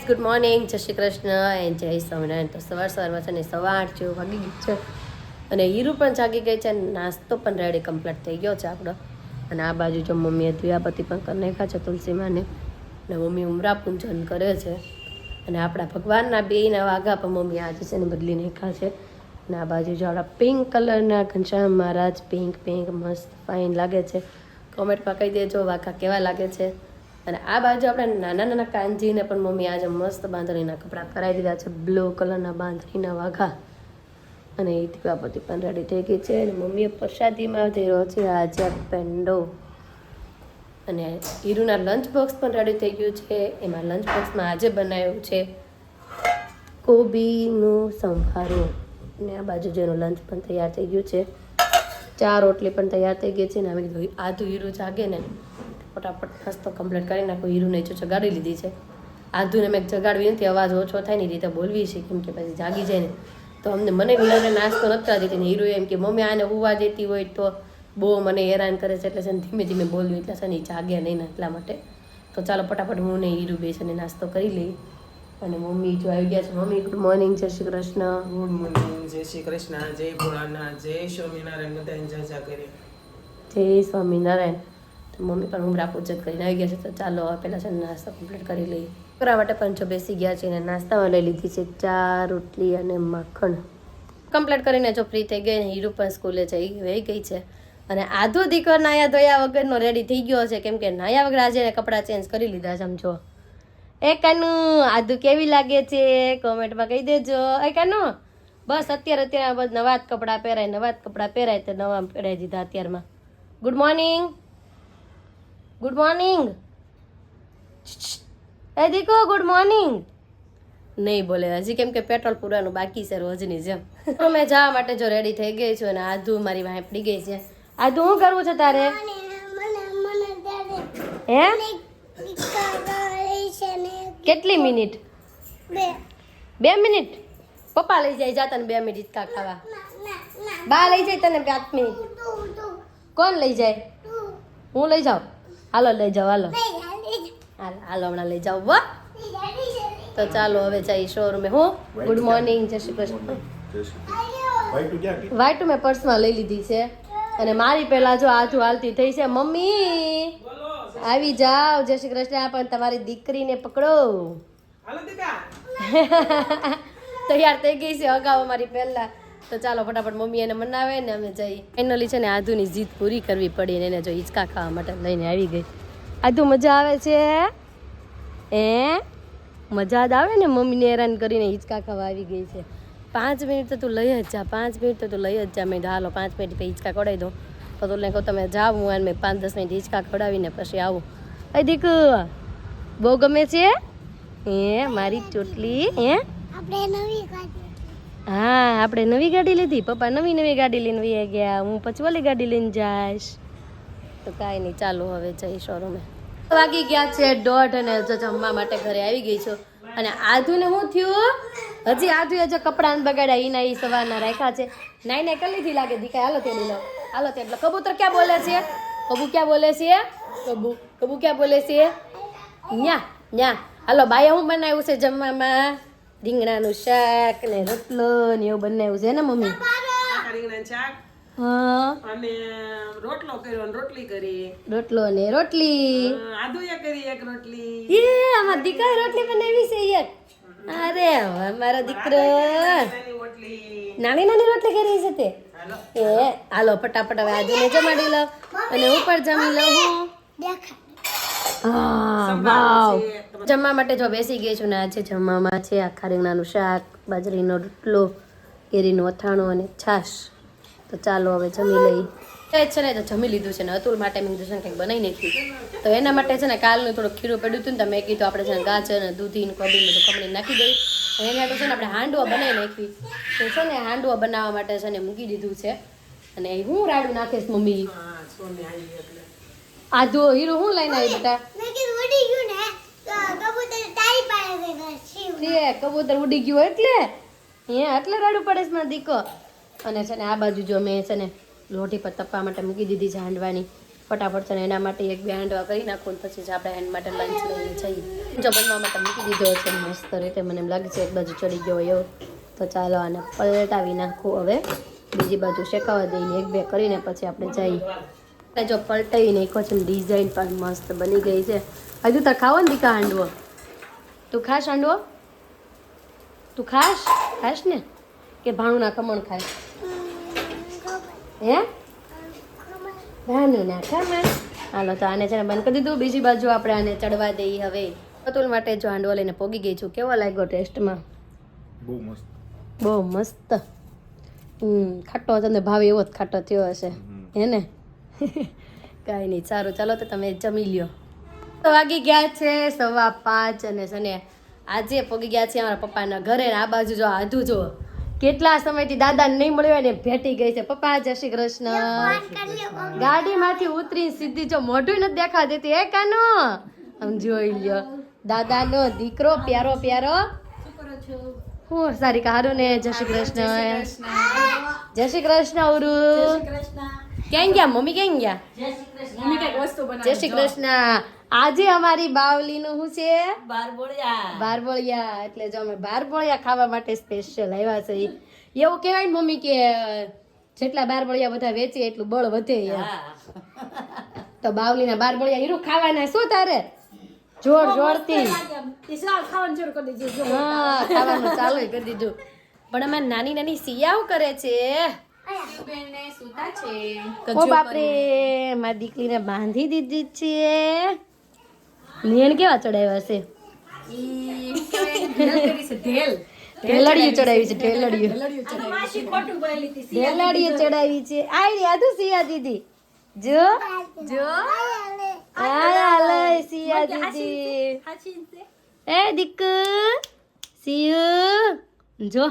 Guys, good morning, જય Shri Krishna and જય સ્વામિનારાયણ. તો સવારમાં છે ને 8:15 જેવું વાગી ગયું છે અને હીરુ પણ જાગી ગઈ છે. નાસ્તો પણ રેડી કમ્પ્લીટ થઈ ગયો છે આપણો. અને આ બાજુ જો મમ્મીએ દિયાબત્તી પણ કરી નાખ્યા છે તુલસી માને, અને મમ્મી ઉમરા પૂજન કરે છે. અને આપણા ભગવાનના બેયના વાઘા પણ મમ્મી આજે છે ને બદલી નાખ્યા છે. અને આ બાજુ જો આપણા પિંક કલરના ઘનશ્યામ મહારાજ પિંક મસ્ત ફાઇન લાગે છે. કોમેન્ટમાં કહી દેજો વાઘા કેવા લાગે છે. અને આ બાજુ આપણે નાના કાનજીને પણ મમ્મી આજે મસ્ત બાંધણીના કપડાં કરાવી દીધા છે, બ્લુ કલરના બાંધણીના વાઘા. અને એ દીવાબત્તી પણ રેડી થઈ ગઈ છે. અને મમ્મીએ પ્રસાદીમાં ધર્યો છે આજે પેંડો. અને હીરુના લંચ બોક્સ પણ રેડી થઈ ગયું છે. એમાં લંચ બોક્સમાં આજે બનાવ્યું છે કોબીનું સંભારો. અને આ બાજુ જેનું લંચ પણ તૈયાર થઈ ગયું છે. 4 રોટલી પણ તૈયાર થઈ ગઈ છે. ને અમે કીધું આધું હીરુ જાગે ને ફટાફટ નાસ્તો કમ્પ્લીટ કરી નાખો. હીરુને જો જગાડી લીધી છે. આધુને મેં જગાડવી નથી, અવાજ ઓછો થાય ને રીતે બોલવી છે, કેમ કે પછી જાગી જાય ને તો મને હીરુને નાસ્તો નથી દેતી. ને હીરુ એમ કે મમ્મી આને હુવા દેતી હોય તો બહુ મને હેરાન કરે છે, એટલે છે ને ધીમે ધીમે બોલવી, એટલે છે ને જાગે નહીં ને એટલા માટે. તો ચાલો ફટાફટ હું ને હીરુ બેસીને નાસ્તો કરી લઈ. અને મમ્મી જો આવી ગયા છે. મમ્મી ગુડ મોર્નિંગ, જય શ્રી કૃષ્ણ. ગુડ મોર્નિંગ, જય શ્રી કૃષ્ણ, જય ભોળાનાથ, જય સ્વામિનારાયણ. બધાને જય કરી જય સ્વામિનારાયણ. તો મમ્મી પણ ઉમરા પૂજન કરીને આવી ગયા છે. તો ચાલો પહેલાં છે ને નાસ્તો કમ્પ્લીટ કરી લઈએ. છોકરા માટે પણ જો બેસી ગયા છે. અને નાસ્તામાં લઈ લીધી છે 4 રોટલી અને માખણ. કમ્પ્લીટ કરીને જો ફ્રી થઈ ગઈ. હીરુ પણ સ્કૂલે વહી ગઈ છે. અને આધો દીકરો નાયા ધોયા વગરનો રેડી થઈ ગયો છે, કેમ કે નાયા વગર આજે કપડાં ચેન્જ કરી લીધા છે. સમજો એ કાનું આધુ કેવી લાગે છે કોમેન્ટમાં કહી દેજો. એ કાનું બસ અત્યારે બસ નવા જ કપડાં પહેરાય તો નવા પહેરાવી દીધા અત્યારમાં. Good morning, good morning. એ દીકો ગુડ મોર્નિંગ નહીં બોલે હજી, કેમ કે પેટ્રોલ પૂરવાનું બાકી છે રોજની જેમ. મેં જવા માટે જો રેડી થઈ ગઈ છું. અને આધુ મારી વાંહે પડી ગઈ છે. આધુ શું કરવું છે તારે? હે કેટલી મિનિટ? 2 મિનિટ. પપ્પા લઈ જાય, જાતા ને 2 મિનિટ હિચકા ખાવા. બા લઈ જાય તને 5 મિનિટ. કોણ લઈ જાય? હું લઈ જાઉં? હાલો લઈ જાઓ, હાલો હાલો હમણાં લઈ જાઓ. વાહ, તો ચાલો હવે જઈએ શોરૂમે. હું ગુડ મોર્નિંગ, જય શ્રી કૃષ્ણ. વાઈટ મેં પર્સમાં લઈ લીધી છે. અને મારી પહેલા જો આધુ હાલતી થઈ છે. મમ્મી આવી જાઓ, જય શ્રી કૃષ્ણ. પણ તમારી દીકરીને પકડો. તૈયાર થઈ ગઈ છે અગાઉ મારી પહેલા. તો ચાલો ફટાફટ મમ્મી એને મનાવે ને અમે જઈએ. ફાઇનલી છે ને આધુની જીદ પૂરી કરવી પડી ને એને જો હિંચકા ખાવા માટે લઈને આવી ગઈ. આધુ મજા આવે છે? મજા જ આવે ને મમ્મીને હેરાન કરીને હિંચકા ખાવા આવી ગઈ છે. 5 મિનિટ તો તું લઈ જ જા, 5 મિનિટ તો તું લઈ જ જા. મેં હાલો 5 મિનિટ પછી હિંચકા ખવડાવી દઉં. તો તું કહું તમે જાઓ, હું અને મેં 5-10 મિનિટ હિંચકા ખવડાવીને પછી આવું. એ દીક બહુ ગમે છે મારી ચોટલી. હા આપણે નવી ગાડી લીધી. પપ્પા નવી ગાડી લઈને વહી ગયા. હું પછી ઓલી ગાડી લઈને જઈશ. તો કાંઈ નહીં, ચાલો હવે જઈ શોરૂમે. વાગી ગયા છે 1:30 અને જમવા માટે ઘરે આવી ગઈ છું. અને આધુને શું થયું? હજી આધુએ જો કપડાં બગાડ્યા. એના એ સવારના રાખ્યા છે. નાઈ કરી લીધી લાગે દીકાય. હાલો તે લીલો, હાલો તે. એટલે કબૂતર ક્યાં બોલે છે? કબૂ ક્યાં બોલે છે? કબૂ ક્યાં બોલે છે? ન્યા. હાલો બાએ શું બનાવ્યું છે જમવામાં? રીંગણાનું શાક ને રોટલો ને એવું બનાવ્યું છે ને મમ્મી? રીંગણાનું શાક અને રોટલો કર્યો અને રોટલી કરી. રોટલો ને રોટલી. આધુએ કરી એક રોટલી. આમાં દીકરા રોટલી બનાવી છે એક. અરે મારો દીકરો નાની રોટલી કરી છે તે. હાલો ફટાફટ હવે આધુને જમાડી લો અને હું પણ જમી લઉં. વાવ, જમવા માટે જો બેસી ગઈ છું. ને આજે જમવામાં છે આખા રીંગણાનું શાક, બાજરીનો રોટલો, કેરીનું અથાણું અને છાશ. તો ચાલો હવે જમી લઈ. છે ને તો જમી લીધું છે ને અતુલ માટે મેં કીધું છે કંઈક બનાવી નાખ્યું. તો એના માટે છે ને કાલનું થોડું ખીરું પડ્યું હતું ને, તો મેં કીધું આપણે છે ને ગાજર ને દૂધી ને કબી બધું ખમણી નાખી દઈ. અને એના તો છે ને આપણે હાંડવો બનાવી નાખી. તો છે ને હાંડવો બનાવવા માટે છે ને મૂકી દીધું છે. અને હું રાડું નાખીશ મમ્મી. આધુ હીરો હું લઈને આવી બેટા? કબૂતર ઉડી ગયું એટલે રાડું પડે છે મારો દીકો. અને છે ને આ બાજુ જો મેં છે ને લોઢી પર તપવા માટે મૂકી દીધી છે હાંડવાની. ફટાફટ છે ને એના માટે એક બે હાંડવા કરી નાખું ને પછી જ આપણે એના માટે લંચ લઈને જઈએ. જો બનવા માટે મૂકી દીધો છે મસ્ત રીતે, મને એમ લાગે છે એક બાજુ ચડી ગયો એવો. તો ચાલો આને પલટાવી નાખું હવે, બીજી બાજુ શેકાવા દઈને એક બે કરીને પછી આપણે જઈએ. જો પલટાવી નાખો છે, ડિઝાઇન પણ મસ્ત બની ગઈ છે. હજુ તાર ખાવો ને દીકા હાંડવો? તું ખાશ હાંડવો? તું ખાશ ને કે ભાણું ના ખમણ ખાય? હે ભાણું ના ખમણ. હાલો તો આને છે ને બંધ કરી દીધું. બીજી બાજુ આપણે આને ચડવા દઈએ હવે. પતુલ માટે જો હાંડવો લઈને પોગી ગઈ છું. કેવો લાગ્યો ટેસ્ટમાં? બહુ મસ્ત. ખાટો તમને ભાવે એવો જ ખાટો થયો હશે હે ને? કાંઈ નહીં, સારું ચાલો તો તમે જમી લ્યો. તો વાગી ગયા છે 5:15 અને છે ને આજે પોગી ગયા છે અમારા પપ્પાના ઘરે. આ બાજુ જો આધું જો કેટલા સમયથી દાદાને નહીં મળ્યો ને ભેટી ગઈ છે. પપ્પા જય શ્રી કૃષ્ણ. ગાડીમાંથી ઉતરી સીધી જો મોઢું નથી દેખા દેતી. એ કાનો આમ જોઈ લ્યો, દાદાનો દીકરો પ્યારો પ્યારો. હું સારી હારું ને? જય શ્રી કૃષ્ણ. જય શ્રી કૃષ્ણ. ઉરુ ક્યાં ગયા મમ્મી? ક્યાં ગયા? જય શ્રી કૃષ્ણ. આજે અમારી બાવલીનું શું છે? બારબોળિયા. એટલે જો અમે બારબોળિયા ખાવા માટે સ્પેશિયલ આવ્યા છે. એવું કહેવાય ને મમ્મી કે જેટલા બારબોળિયા બધા વેચે એટલું બળ વધે. તો બાવલીના બારબોળિયા હીરું ખાવાના. શું તારે જોર જોરથી ખાવાનું ચાલુ કરી દીધું. પણ અમારી નાની નાની સિયાઓ કરે છે. ઓ બાપરે, મારી દીકરીને બાંધી દીધી છે. નેણ કેવા ચડાવ્યા છે? ઢેલડીયું ચડાવી છે. ઢેલડીયું ચડાવી છે. આઈ આધુ સિયા દીદી જો જો લઈ સિયા દીદી. એ દીક સિયુ જો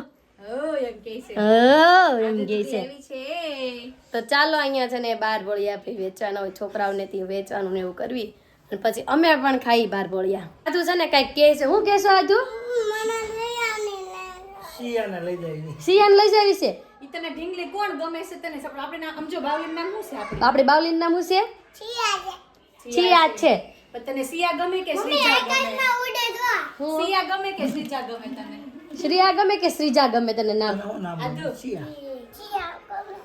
એમ કે છે. તો ચાલો અહીંયા છે ને બારબોળિયા આપણે વેચવાના હોય, છોકરાઓને ત્યાં વેચવાનું ને એવું કરવી અને પછી અમે પણ ખાઈ બારબોળિયા. આધુ છે ને કઈક કે છે. હું કેશો આધુ? સિયાને લઈ જાવી છે. તને ઢીંગલી કોણ ગમે છે? તને આપણે સમજો બાવલીનું નામ શું છે? આપણે બાવલીનું નામ શું છે? સિયા છે. પણ તને સિયા ગમે કે શ્રીજા ગમે? સિયા ગમે કે શ્રીજા ગમે તને? શ્રીયા ગમે કે શ્રીજા ગમે તને? નામ આદુ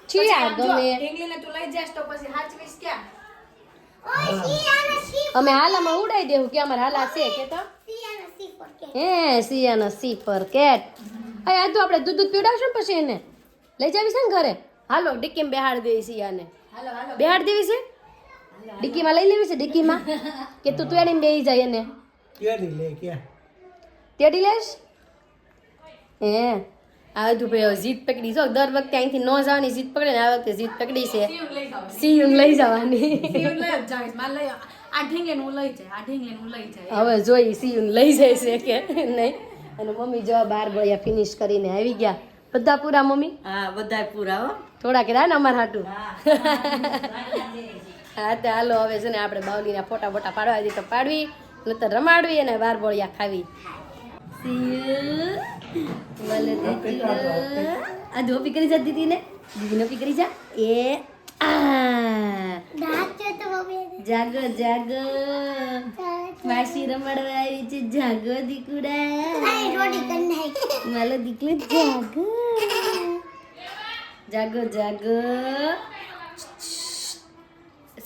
સિયા ગમે. ઢીંગલીને તું લઈ જાશ તો પછી હાચવીશ ક્યાં? અમે હાલામાં ઉડાઈ દેવું કે અમારે હાલા છે કે તો હે સિયાનો સી પર કેટ. અરે આ તો આપણે દૂધ પીવડાવશું ને પછી એને લઈ જાવી છે ને ઘરે. હાલો ડિક્કીમાં બેહાડ દેવી સિયાને. બેહાડ દેવી છે ડિક્કીમાં લઈ લેવી છે. ડિક્કીમાં કે તું તેડીને બેહી જાય એને તેડી લેશ. હે આ બધું ભાઈ જીત પકડી જો. દર વખતે અહીંથી ન જવાની જીત પકડે ને આ વખતે જીત પકડી છે. સિયું લઈ જવાની. હવે જોઈ સિયું લઈ જાય છે કે નહીં. અને મમ્મી જો બારબોળિયા ફિનિશ કરીને આવી ગયા. બધા પૂરા મમ્મી? હા બધા પૂરા હો. થોડા કે ને અમાર હાટું. હા તે હાલો હવે છે ને આપણે બાવલીના ફોટા બોટા પાડવા દી તો પાડવી, નતર રમાડવી અને બારબોળિયા ખાવી. આ ધોપી કરી જા દીદી ને. દીદી નો પી કરી જા. એ જાગો જાગો માસી રમાડવા આવી છે. જાગો દીકુડા માલો દીકલો જાગો જાગો જાગો.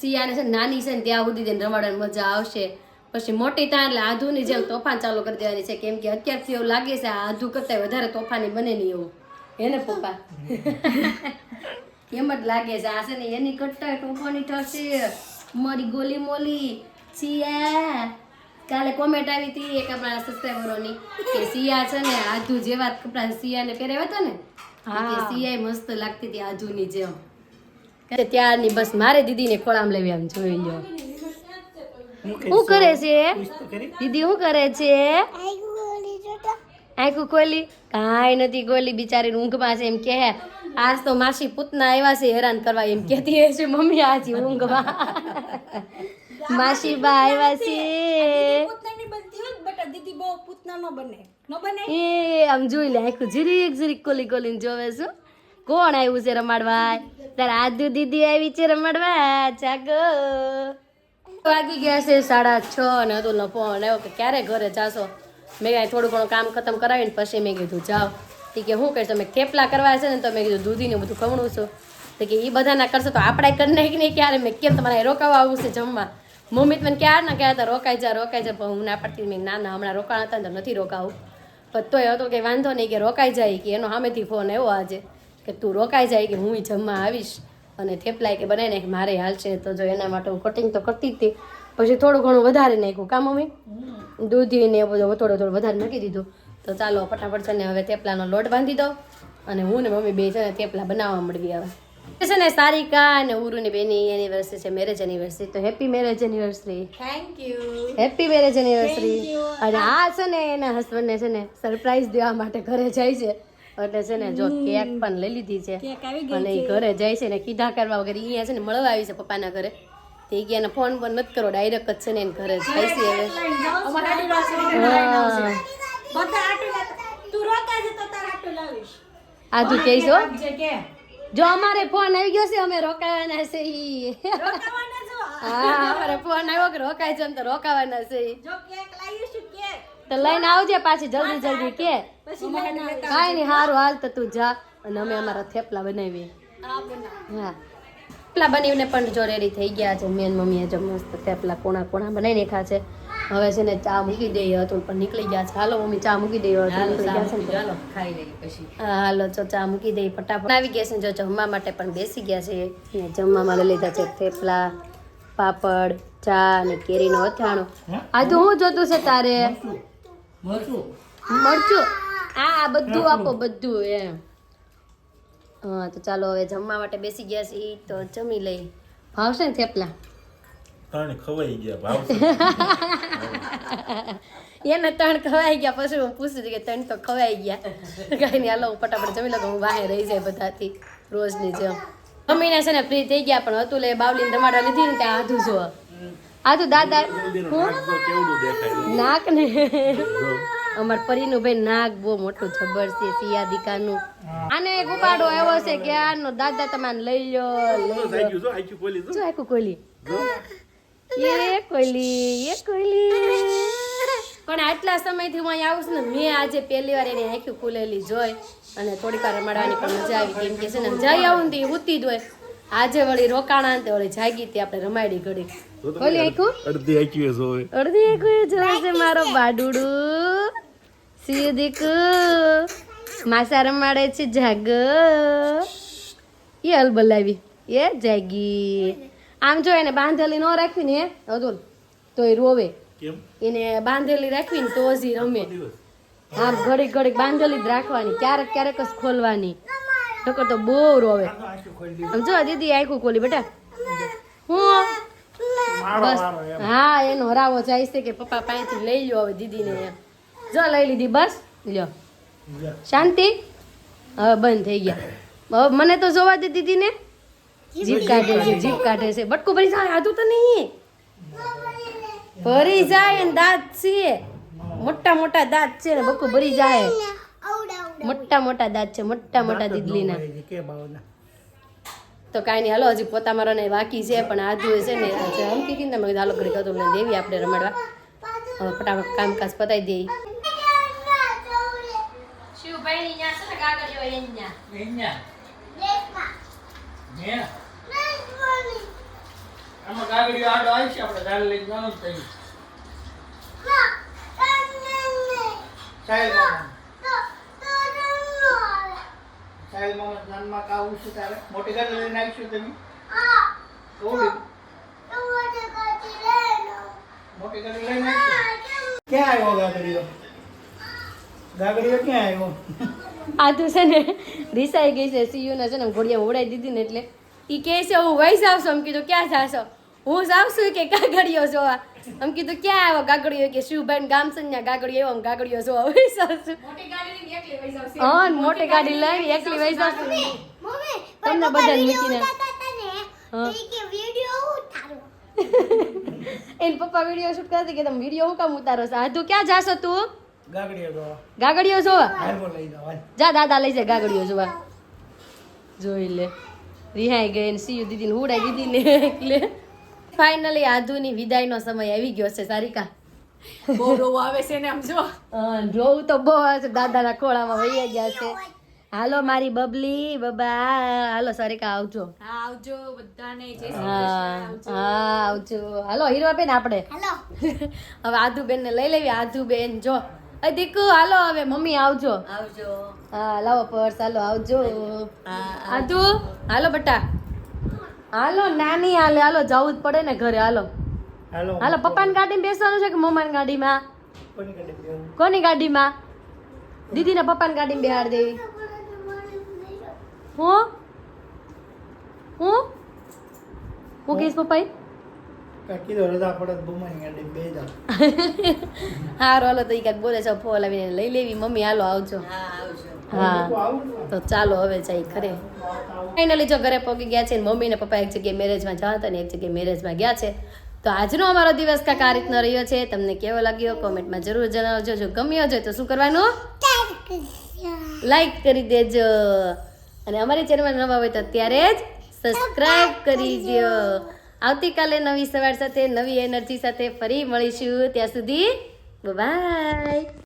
સિયાને છે નાની છે ને ત્યાં સુધી તેને રમાડવાની મજા આવશે. પછી મોટી ત્યાં એટલે આધુની જેમ તોફાન ચાલુ કરી દેવાની છે. કેમ કે અત્યારથી એવું લાગે છે આ આધુ કરતા વધારે તોફાની બને નહીં એવું. હે ને પપ્પા? એમ જ લાગે છે. આ છે ને એની કરતા તોફાની થશે મારી ગોલી મોલી સિયા. કાલે કોમેન્ટ આવી હતી એક આપણા સબસ્ક્રાઈબરોની કે સિયા છે ને આધુ જેવા કપડા સિયાને પહેરાવ્યા હતા ને. હા સિયા મસ્ત લાગતી હતી આધુની જેમ. ત્યારની બસ મારે દીદીને ખોળામાં લેવી આમ જોઈ લો. શું કરે છે દીદી? શું કરે છે? આખું ખોલી? કાંઈ નથી ખોલી. બિચારી ઊંઘમાં છે એમ કે આજ તો માસી પૂતના આવ્યા છે હેરાન કરવા એમ કહેતી હશે મમ્મી. આજી ઊંઘમાં માસી બા આવ્યા છે. એ આમ જોઈ લે આખું જીરીક જીરીક કોલી કોલીને જોવે છે. કોણ આવ્યું છે રમાડવા? તારા આદુ દીદી આવી છે રમાડવા. જાગો. વાગી ગયા છે 6:30 અને અતુલનો ફોન આવ્યો કે ક્યારે ઘરે જાશો. મેં કાંઈ થોડું ઘણું કામ ખતમ કરાવીને પછી મેં કીધું જાઓ. એ કે શું કહીશ તમે થેપલા કરવા છે ને તો મેં કીધું દૂધીને બધું ખવણું છું. તો કે એ બધા ના કરશે તો આપણે કરી નાખી નહીં ક્યારે. મેં કેમ તમારે રોકાવા આવું છે જમવા? મમ્મી મને ક્યારે ના કહેતા રોકાઈ જા પણ હું ના પડતી. મેં ના હમણાં રોકાણ હતા ને તો નથી રોકાવું. પણ તોય હતો કે વાંધો નહીં કે રોકાઈ જાય કે એનો સામેથી ફોન આવ્યો આજે કે તું રોકાઈ જાય કે હું જમવા આવીશ અને થેપલાય કે બનાવી નાખ મારે હાલ છે. તો જો એના માટે હું કટિંગ તો કરતી જ હતી. પછી થોડું ઘણું વધારે નાખ્યું કા મમ્મી? દૂધી ને બધું થોડું વધારે નાખી દીધું. તો ચાલો ફટાફટ છે ને હવે થેપલાનો લોટ બાંધી દો અને હું ને મમ્મી બે છે ને થેપલા બનાવવા મળવી હવે. છે ને સારિકા અને ઉરુની બેની એનિવર્સરી છે, મેરેજ એનિવર્સરી. તો happy marriage anniversary. Thank you. Happy marriage anniversary. અને આ છે ને એના હસબન્ડને છે ને સરપ્રાઈઝ દેવા માટે ઘરે જાય છે. એટલે છે ને જો કેક પણ લઈ લીધી છે અને એ ઘરે જાય છે ને કીધા કરવા વગર અહીંયા છે ને મળવા આવી છે પપ્પાના ઘરે. તે ગયા ફોન પણ નથી કરો, ડાયરેક્ટ જ છે ને એને ઘરે જાય છે હવે. આ તું કહીશો જો અમારે ફોન આવી ગયો છે અમે રોકાવાના છે ઈ. હા અમારે ફોન આવ્યો કે રોકાય છે તો રોકાવાના છે ઈ. તો લઈને આવજે પાછી જલ્દી કે કાંઈ નહીં સારું હાલ તો તું જા અને અમે અમારા થેપલા બનાવીએ. હા થેપલા બનાવીને પણ જો રેડી થઈ ગયા છે. મેન મમ્મીએ જો મસ્ત થેપલા કોણા બનાવી નાખ્યા છે. હવે છે ને ચા મૂકી દઈએ હતું પણ નીકળી ગયા છે. હાલો મમ્મી ચા મૂકી દઈએ નીકળી ગયા છે ને ખાઈ લઈએ પછી. હા હાલો જો ચા મૂકી દઈએ ફટાફટ. આવી ગયા છે જો જમવા માટે પણ બેસી ગયા છે. જમવામાં લઈ લીધા છે થેપલા, પાપડ, ચા અને કેરીનો અથાણું. આ તો હું જોતું છે તારે? મરચું. આ બધું આપો બધું એમ. હા તો ચાલો હવે જમવા માટે બેસી ગયા છીએ તો જમી લઈ. ભાવશે ને થેપલા? ખવાઈ ગયા ભાવ એને 3 ખવાઈ ગયા પછી હું પૂછું છું કે 3 તો ખવાઈ ગયા. કઈ નહીં હાલો હું ફટાફટ જમી લઉં હું બહાર રહી જાય બધાથી રોજની જેમ. મમ્મીને છે ને ફ્રી થઈ ગયા પણ હતું લે બાવલીને રમાડવા લીધી ને ત્યાં આધું જો આધું દાદા નાક ને અમાર પરીનું ભાઈ નાક બહુ મોટું જબર છે સિયાદિકાનું. આને એક ઉપાડો આવ્યો છે કે આનો દાદા તમારે લઈ લો જો આખું કોયલી એ કોયલી પણ આટલા સમયથી હું અહીંયા આવું છું ને મેં આજે પહેલી વાર એની આંખી ખુલેલી જોઈ અને થોડીક વાર રમાડવાની પણ મજા આવી. કેમ કે છે ને જઈ આવું ને ઉતી જ હોય. આજે વળી રોકાણા ને વળી જાગી તે આપણે રમાડી ઘડી. ઓલી આંખું અડધી આંખું જોવે છે મારો બાડુડું સીધીક માસા રમાડે છે જાગ એ હલ બોલાવી એ જાગી. આમ જો એને બાંધેલી ન રાખવી ને અતુલ તો એ રોવે. એને બાંધેલી રાખવી ને તો જ રમે. આમ ઘડીક બાંધેલી જ રાખવાની, ક્યારેક જ ખોલવાની. નકર તો બહુ રોવે. આમ જો દીદી આખું ખોલી બેટા હું બસ. હા એનો હરાવો જાય છે કે પપ્પા પાસેથી લઈ લો હવે દીદીને. એમ જો લઈ લીધી બસ લ્યો શાંતિ. હવે બંધ થઈ ગયા. હવે મને તો જોવા દે દીદીને. જીભ કાઢે છે બટકું ભરી જાય. આધું તો નહીં ભરી જાય ને દાંત છે મોટા દાંત છે ને બટકું ભરી જાય. મોટા દાંત છે મોટા દીદલીના. તો કાંઈ નહીં હાલો હજી પોતા મારવાને બાકી છે પણ આધુ છે ને આજે હમતી હતી ને તમે હાલો ઘડી કહો દેવી આપણે રમાડવા. હવે ફટાફટ કામકાજ પતાવી દઈએ. શિવભાઈ ની છે ને કાગળિયો અહીંયા આમાં કાગળિયો આડો આવી છે આપણે ગાડી લઈને જવાનું જ થયું. સાહેલ મામા નાનમાં કાવું છે તારે મોટી ગાડી લઈને આવીશું તમે? મોટી ગાડી લઈને આવીશું. ક્યાં આવ્યો ગાગડીયો ક્યાં આવ્યો? આધુ છે ને રીસાઈ ગઈ છે. સીયુને છે ને ઘોડિયા ઉડાઈ દીધી ને એટલે એ કહે છે હું વહી જાવશું. આમ કીધું ક્યાં જાશો? હું જાવશું કે ગાગડીઓ જોવા. આમ કીધું ક્યાં આવ્યો ગાગડીઓ કે શિવભાઈ ગામ છે ને ગાગડીઓ આવ્યો ગાગડીઓ જોવા વહી જાવશું. હા મોટી ગાડી લાવી એકલી વહી જાવશું તમને બધા મૂકીને. એને પપ્પા વિડીયો શૂટ કરતી કે તમે વિડીયો હું કામ ઉતારો છો? આધુ ક્યાં જાશો તું? ગાગડીઓ જોવા જા દાદા લઈ જાય ગાગડીઓ જોવા. જોઈ લે રિહાઈ ગઈ ને સીયુ દીદીને ઉડાઈ દીધીને એટલે ફાઇનલી આધુની વિદાયનો સમય આવી ગયો છે સારિકા. બહુ રોવું આવે છે ને આમ જો. જોવું તો બહુ આવે છે, દાદાના ખોળામાં વહી ગયા છે. હાલો મારી બબલી બબા, હાલો સારિકા આવજો. હા આવજો બધાને, જય શ્રી હા કૃષ્ણ. હા આવજો. હાલો હીરો બેન આપણે હવે આધુ બેન ને લઈ લેવી. આધુ બેન જો અ દીકુ હાલો હવે મમ્મી આવજો. હા લાવો પર્સ, હાલો આવજો. આધુ હાલો બટા, હાલો નાની હાલે, હાલો જવું જ પડે ને ઘરે. હાલો હાલો હાલો પપ્પાની ગાડીમાં બેસવાનું છે કે મમ્માની ગાડીમાં? કોની ગાડી બેહવું? કોની ગાડીમાં? દીદીના પપ્પાની ગાડીમાં બેહાડ દેવી. હું કહીશ પપ્પા? કાંઈ કીધું રજા પડે તો બુમાની ગાડી બે જાવ. હારો હાલો તો ઈ કાંઈક બોલે છે, ફોન લાવીને લઈ લેવી. મમ્મી હાલો આવજો. હા તો ચાલો હવે જઈ ઘરે. ફાઇનલી જો ઘરે પહોંચી ગયા છે. મમ્મી ને પપ્પા એક જગ્યાએ મેરેજમાં જતા હતા ને એક જગ્યાએ મેરેજમાં ગયા છે. તો આજનો અમારો દિવસ કાંઈક આ રીતનો રહ્યો છે. તમને કેવો લાગ્યો કોમેન્ટમાં જરૂર જણાવજો. જો ગમ્યો હોય તો શું કરવાનું? લાઈક કરી દેજો. અને અમારી ચેનલમાં નવા હોય તો અત્યારે જ સબસ્ક્રાઇબ કરી દો. આવતીકાલે નવી સવાર સાથે નવી એનર્જી સાથે ફરી મળીશું. ત્યાં સુધી બાય.